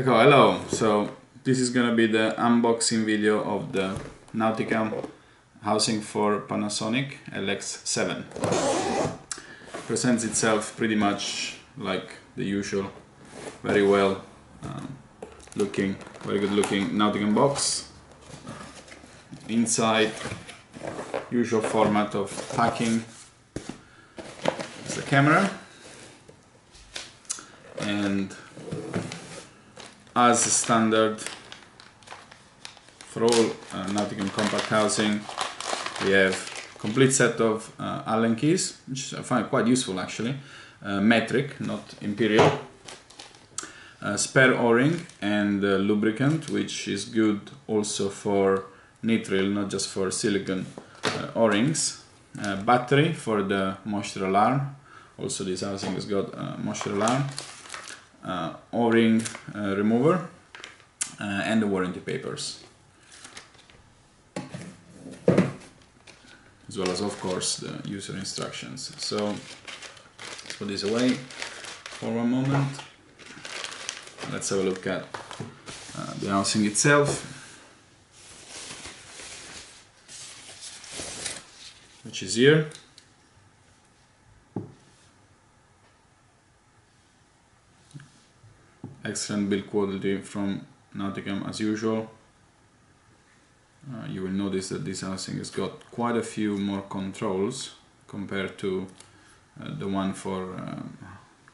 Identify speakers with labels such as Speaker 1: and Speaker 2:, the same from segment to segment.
Speaker 1: Hello, so this is gonna be the unboxing video of the Nauticam housing for Panasonic LX7. Presents itself pretty much like the usual, very well looking, very good looking Nauticam box. Inside, usual format of packing is the camera, and as standard for all Nauticam compact housing, we have complete set of Allen keys, which I find quite useful actually, metric, not imperial, spare o-ring and lubricant, which is good also for nitrile, not just for silicone o-rings, battery for the moisture alarm, also this housing has got a moisture alarm, o-ring remover, and the warranty papers, as well as of course the user instructions. So let's put this away for one moment. Let's have a look at the housing itself, which is here. Excellent build quality from Nauticam as usual. You will notice that this housing has got quite a few more controls compared to the one for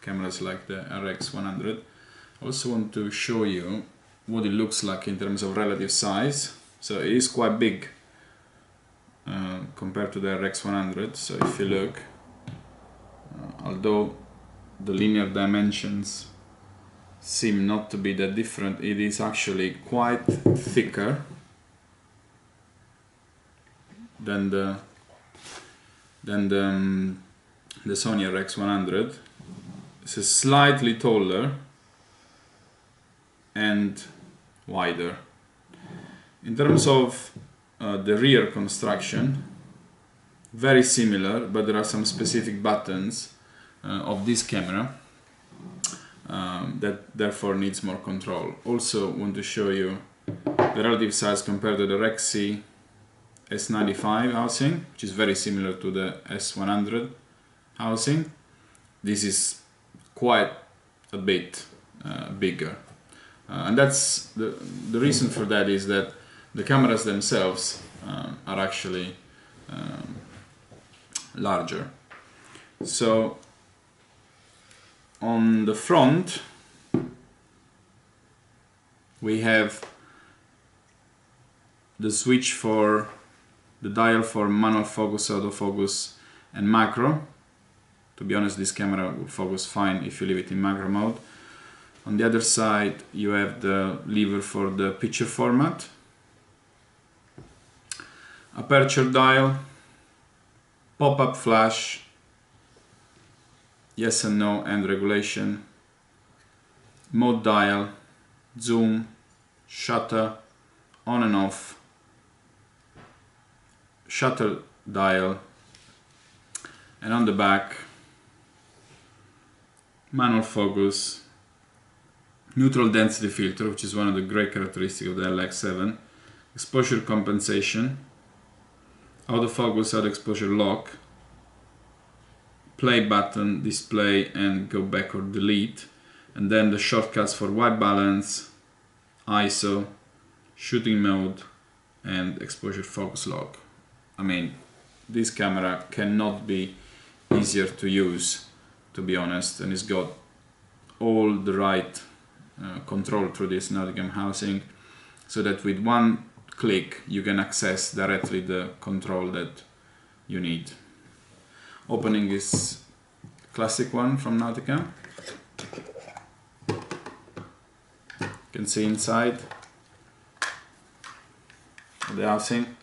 Speaker 1: cameras like the RX100. I also want to show you what it looks like in terms of relative size. So it is quite big compared to the RX100. So if you look, although the linear dimensions seem not to be that different, it is actually quite thicker than the Sony RX100. It's slightly taller and wider. In terms of the rear construction, very similar, but there are some specific buttons of this camera that therefore needs more control. Also want to show you the relative size compared to the Rexy S95 housing, which is very similar to the S100 housing. This is quite a bit bigger, and that's the reason for that is that the cameras themselves are actually larger. So on the front we have the switch for the dial for manual focus, autofocus and macro. To be honest, this camera will focus fine if you leave it in macro mode. On the other side you have the lever for the picture format, aperture dial, pop-up flash, yes and no and regulation, mode dial, zoom, shutter, on and off, shutter dial, and on the back manual focus, neutral density filter, which is one of the great characteristics of the LX7, exposure compensation, autofocus, auto exposure lock, play button, display and go back or delete, and then the shortcuts for white balance, ISO, shooting mode and exposure focus lock. I mean, this camera cannot be easier to use, to be honest, and it's got all the right control through this Nauticam housing, so that with one click you can access directly the control that you need. Opening is classic one from Nauticam. You can see inside the housing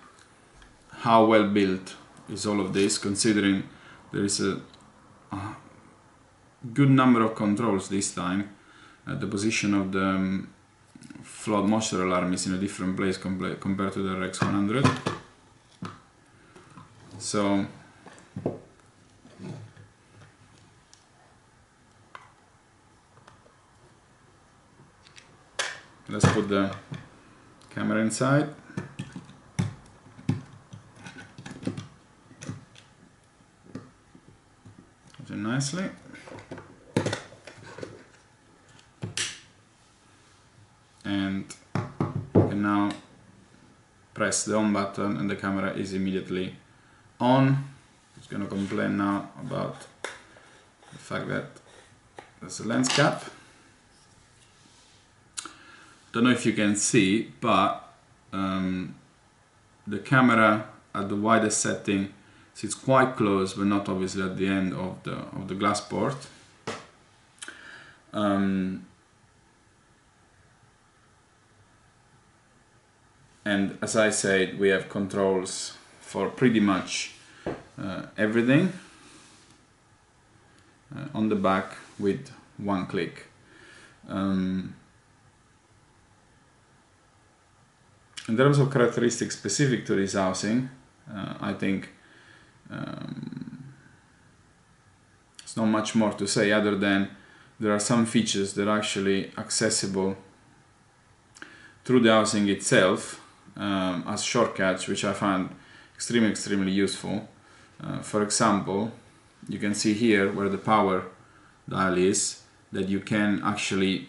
Speaker 1: how well built is all of this, considering there is a good number of controls this time. The position of the flood moisture alarm is in a different place compared to the RX100. So let's put the camera inside. Very nicely. And you can now press the on button and the camera is immediately on. It's going to complain now about the fact that there's a lens cap. Don't know if you can see, but the camera at the widest setting sits quite close, but not obviously at the end of the glass port. And as I said, we have controls for pretty much everything on the back with one click. In terms of characteristics specific to this housing, I think there's not much more to say other than there are some features that are actually accessible through the housing itself as shortcuts, which I found extremely useful. For example, you can see here where the power dial is that you can actually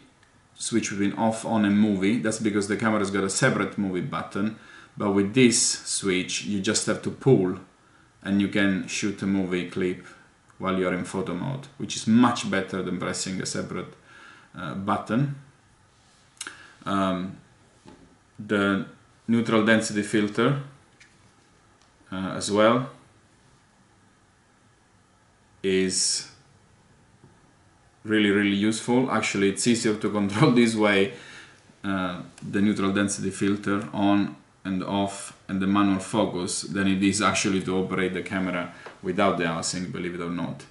Speaker 1: switch between off, on and movie. That's because the camera's got a separate movie button, but with this switch you just have to pull and you can shoot a movie clip while you're in photo mode, which is much better than pressing a separate button. The neutral density filter as well is really useful. Actually, it's easier to control this way, the neutral density filter on and off and the manual focus, than it is actually to operate the camera without the housing, believe it or not.